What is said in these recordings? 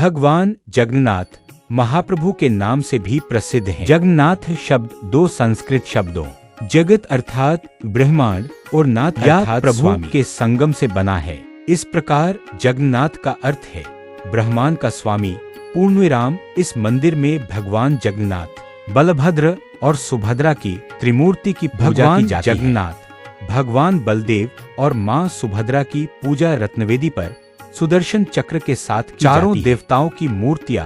भगवान जगन्नाथ महाप्रभु के नाम से भी प्रसिद्ध हैं। जगन्नाथ शब्द दो संस्कृत शब्दों जगत अर्थात ब्रह्मांड और नाथ अर्थात प्रभु के संगम से बना है। इस प्रकार जगन्नाथ का अर्थ है ब्रह्मांड का स्वामी। पूर्णविराम इस मंदिर में भगवान जगन्नाथ, बलभद्र और सुभद्रा की त्रिमूर्ति की पूजा की जाती है। जगन्नाथ, भगवान बलदेव और मां सुभद्रा की पूजा रत्नवेदी पर सुदर्शन चक्र के साथ चारों देवताओं की मूर्तियां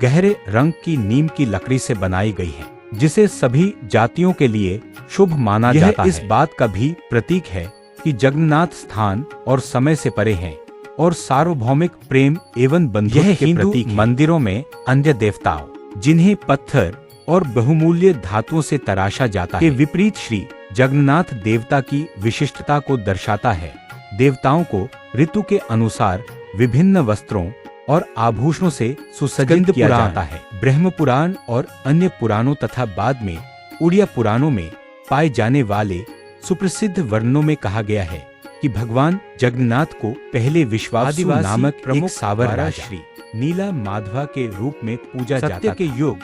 गहरे रंग की नीम की लकड़ी से बनाई गई हैं, जिसे सभी जातियों के लिए शुभ माना जाता है। इस बात का भी प्रतीक है कि जगन्नाथ स्थान और समय से परे हैं और सार्वभौमिक प्रेम एवं बंधुत्व के प्रतीक। मंदिरों में अन्य देवताओं जिन्हें पत्थर और बहुमूल्य धातुओं से तराशा जाता है के विपरीत श्री जगन्नाथ देवता की विशिष्टता को दर्शाता है। देवताओं को ऋतु के अनुसार विभिन्न वस्त्रों और आभूषणों से सुसज्जित किया जाता है। ब्रह्म पुराण और अन्य पुराणों तथा बाद में उड़िया पुराणों में पाए जाने वाले सुप्रसिद्ध वर्णनों में कहा गया है कि भगवान जगन्नाथ को पहले विश्वावसु नामक प्रमुख सावर राजा श्री नीला माधवा के रूप में पूजा जाता था।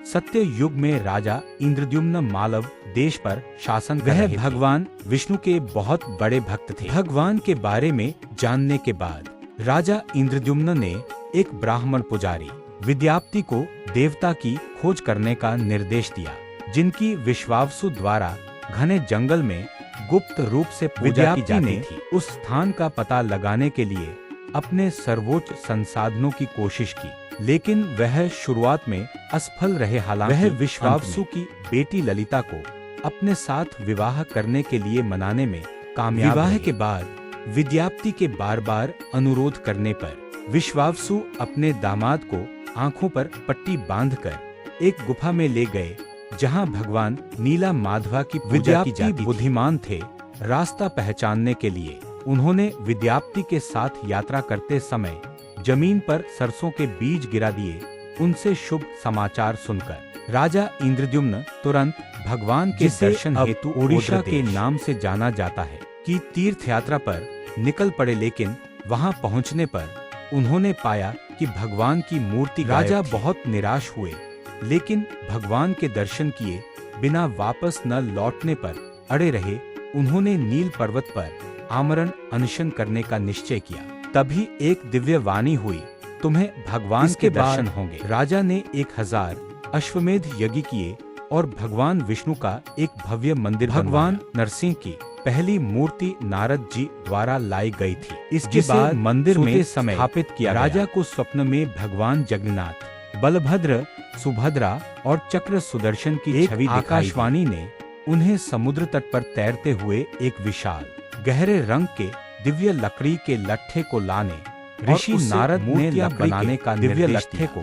सत्य युग में राजा इंद्रद्युम्न मालव देश पर शासन कर रहे थे। भगवान विष्णु के बहुत बड़े भक्त थे। भगवान के बारे में जानने के बाद राजा इंद्रद्युम्न ने एक ब्राह्मण पुजारी विद्यापति को देवता की खोज करने का निर्देश दिया, जिनकी विश्वावसु द्वारा घने जंगल में गुप्त रूप से पूजा की जाती थी। उस स्थान का पता लगाने के लिए अपने सर्वोच्च संसाधनों की कोशिश की, लेकिन वह शुरुआत में असफल रहे। हालांकि वह विश्वावसु की बेटी ललिता को अपने साथ विवाह करने के लिए मनाने में कामयाब। विवाह के बाद विद्यापति के बार बार अनुरोध करने पर विश्वावसु अपने दामाद को आंखों पर पट्टी बांधकर एक गुफा में ले गए, जहां भगवान नीला माधवा की पूजा की जाती थी। बुद्धिमान थे। रास्ता पहचानने के लिए उन्होंने विद्यापति के साथ यात्रा करते समय जमीन पर सरसों के बीज गिरा दिए। उनसे शुभ समाचार सुनकर राजा इंद्रद्युम्न तुरंत भगवान के दर्शन हेतु ओडिशा के नाम से जाना जाता है की तीर्थ यात्रा पर निकल पड़े, लेकिन वहां पहुंचने पर उन्होंने पाया कि भगवान की मूर्ति राजा बहुत निराश हुए, लेकिन भगवान के दर्शन किए बिना वापस न लौटने पर अड़े रहे। उन्होंने नील पर्वत पर आमरण अनशन करने का निश्चय किया। तभी एक दिव्य वाणी हुई, तुम्हें भगवान के दर्शन होंगे। राजा ने 1000 अश्वमेध यज्ञ किए और भगवान विष्णु का एक भव्य मंदिर भगवान नरसिंह की पहली मूर्ति नारद जी द्वारा लाई गई थी। इसके बाद मंदिर में स्थापित किया। राजा को स्वप्न में भगवान जगन्नाथ, बलभद्र, सुभद्रा और चक्र सुदर्शन की छवि दिखाई। आकाशवाणी ने उन्हें समुद्र तट पर तैरते हुए एक विशाल गहरे रंग के दिव्य लकड़ी के लट्ठे को लाने, ऋषि नारद ने बनाने का दिव्य लट्ठे को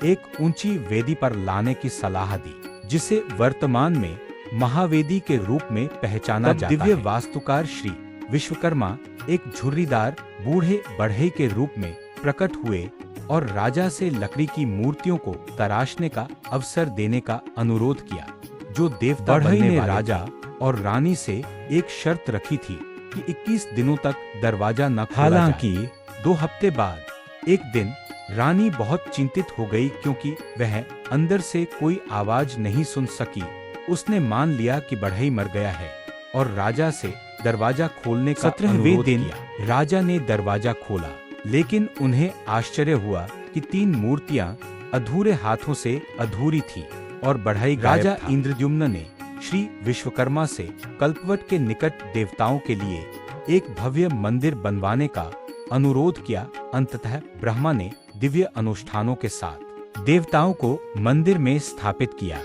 एक ऊंची वेदी पर लाने की सलाह दी, जिसे वर्तमान में महावेदी के रूप में पहचाना जाता है। दिव्य वास्तुकार श्री विश्वकर्मा एक झुर्रीदार बूढ़े बढ़ई के रूप में प्रकट हुए और राजा से लकड़ी की मूर्तियों को तराशने का अवसर देने का अनुरोध किया। जो देवता बढ़ई ने राजा और रानी से एक शर्त रखी थी कि 21 दिनों तक दरवाजा न खोला जाए। हालांकि 2 हफ्ते बाद एक दिन रानी बहुत चिंतित हो गई, क्योंकि वह अंदर से कोई आवाज नहीं सुन सकी। उसने मान लिया कि बढ़ई मर गया है और राजा से दरवाजा खोलने का 17वें दिन राजा ने दरवाजा खोला, लेकिन उन्हें आश्चर्य हुआ कि 3 मूर्तियां अधूरे हाथों से अधूरी थी और बढ़ई राजा इंद्रद्युम्न ने श्री विश्वकर्मा से कल्पवट के निकट देवताओं के लिए एक भव्य मंदिर बनवाने का अनुरोध किया। अंततः ब्रह्मा ने दिव्य अनुष्ठानों के साथ देवताओं को मंदिर में स्थापित किया।